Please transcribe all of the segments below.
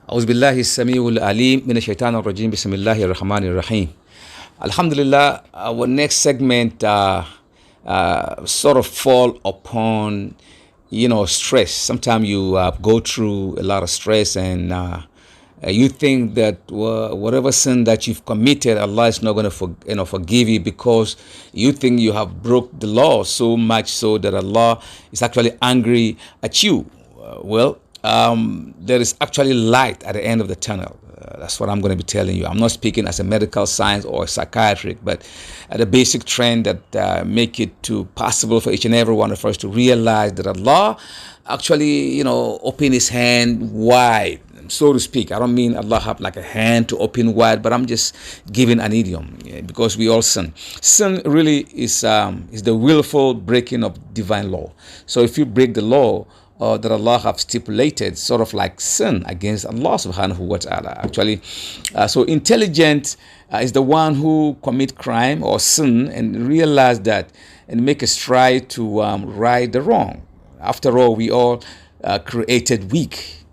أعوذ بالله السميع العليم من الشيطان الرجيم بسم الله الرحمن الرحيم. Alhamdulillah, our next segment sort of fall upon, stress. Sometimes you go through a lot of stress and you think that whatever sin that you've committed, Allah is not going to forgive you because you think you have broke the law so much so that Allah is actually angry at you. There is actually light at the end of the tunnel. That's what I'm going to be telling you. I'm not speaking as a medical science or a psychiatric, but the basic trend that make it possible for each and every one of us to realize that Allah actually, open His hand wide, so to speak. I don't mean Allah have like a hand to open wide, but I'm just giving an idiom because we all sin. Sin really is the willful breaking of divine law. So if you break the law that Allah have stipulated, sort of like sin against Allah subhanahu wa ta'ala. Actually, so intelligent is the one who commit crime or sin and realize that and make a stride to right the wrong. After all, we all created weak,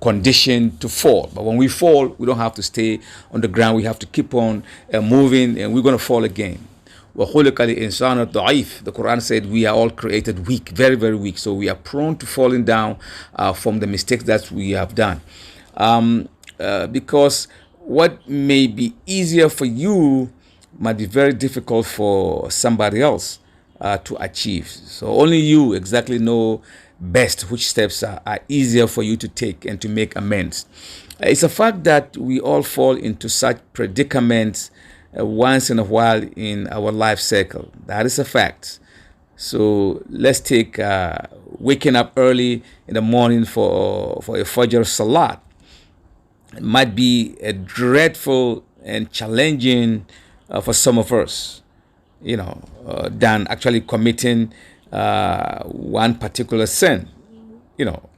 conditioned to fall. But when we fall, we don't have to stay on the ground. We have to keep on moving, and we're going to fall again. وَخُلِقَ الْإِنسَانُ ضَعِيفٌ. The Quran said we are all created weak, very, very weak. So we are prone to falling down from the mistakes that we have done. Because what may be easier for you might be very difficult for somebody else to achieve. So only you exactly know best which steps are easier for you to take and to make amends. It's a fact that we all fall into such predicaments once in a while in our life cycle. That is a fact. So let's take waking up early in the morning for a Fajr Salat. It might be a dreadful and challenging for some of us, than actually committing one particular sin.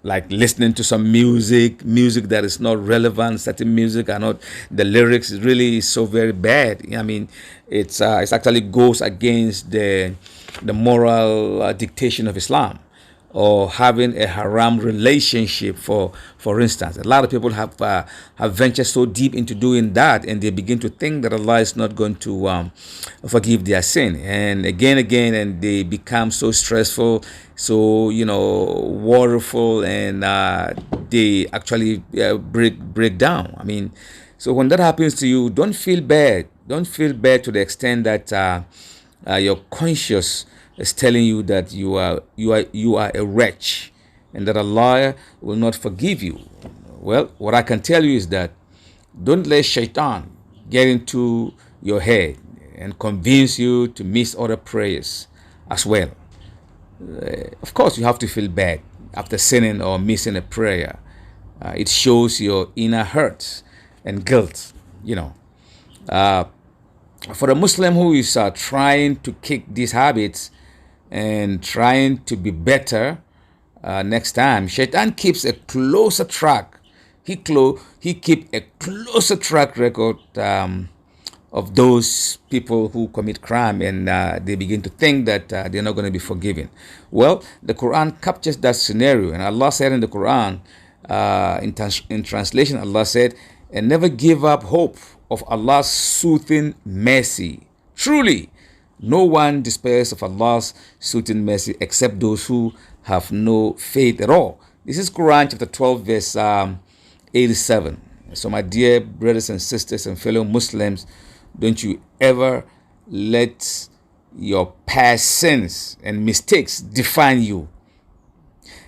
Like listening to some music that is not relevant. Certain music are not, the lyrics really is so very bad. I mean, it's actually goes against the moral dictation of Islam. Or having a haram relationship, for instance. A lot of people have ventured so deep into doing that, and they begin to think that Allah is not going to forgive their sin. And again, and they become so stressful, so worryful, and they actually break down. I mean, so when that happens to you, don't feel bad. Don't feel bad to the extent that your conscience is telling you that you are a wretch and that Allah will not forgive you. Well, what I can tell you is that don't let shaitan get into your head and convince you to miss other prayers as well. Of course, you have to feel bad after sinning or missing a prayer. It shows your inner hurt and guilt, For a Muslim who is trying to kick these habits and trying to be better next time, Shaitan keeps a closer track. He keep a closer track record of those people who commit crime, and they begin to think that they're not going to be forgiven. Well, the Quran captures that scenario, and Allah said in the Quran, in translation, Allah said, "And never give up hope of Allah's soothing mercy. Truly, no one despairs of Allah's soothing mercy except those who have no faith at all." This is Quran chapter 12, verse 87. So my dear brothers and sisters and fellow Muslims, don't you ever let your past sins and mistakes define you.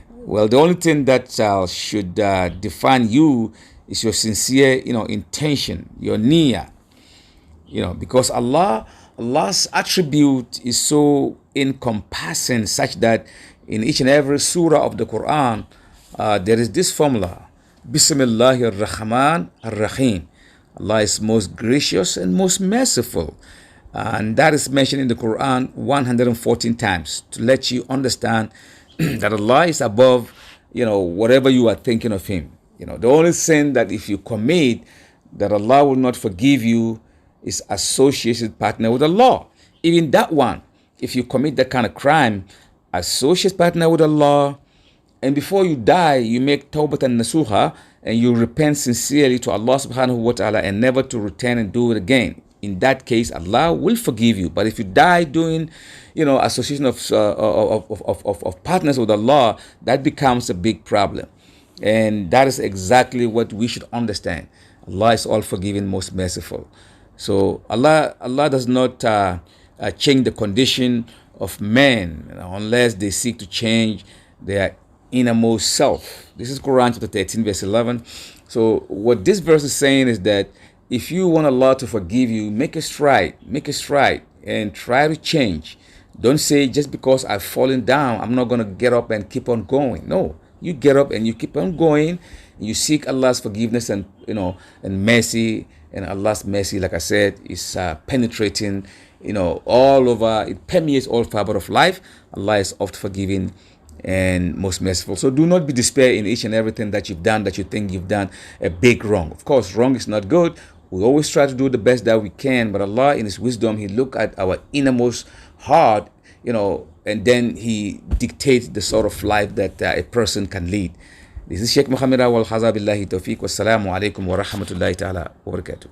Well, the only thing that should define you is your sincere, intention, your niyyah. Because Allah's attribute is so encompassing, such that in each and every surah of the Quran, there is this formula: Bismillahir Rahman Ar-Rahim. Allah is most gracious and most merciful. And that is mentioned in the Quran 114 times to let you understand that Allah is above, whatever you are thinking of Him. The only sin that if you commit, that Allah will not forgive you is associated partner with Allah. Even that one, if you commit that kind of crime, associate partner with Allah, and before you die, you make tawbatan nasuha, and you repent sincerely to Allah subhanahu wa ta'ala and never to return and do it again. In that case, Allah will forgive you. But if you die doing, association of partners with Allah, that becomes a big problem. And that is exactly what we should understand. Allah is all forgiving, most merciful. So Allah does not change the condition of men unless they seek to change their innermost self. This is Quran chapter 13 verse 11. So what this verse is saying is that if you want Allah to forgive you, make a stride, and try to change. Don't say, just because I've fallen down, I'm not going to get up and keep on going. No, you get up and you keep on going. You seek Allah's forgiveness and mercy. And Allah's mercy, like I said, is penetrating, all over. It permeates all fiber of life. Allah is oft forgiving and most merciful. So do not be despair in each and everything that you've done, that you think you've done a big wrong. Of course, wrong is not good. We always try to do the best that we can, but Allah in His wisdom, He look at our innermost heart, and then He dictates the sort of life that a person can lead. This is Sheikh Mohammed Awal. Haza billahi tawfiq. Wassalamu alaikum wa rahmatullahi ta'ala wa barakatuh.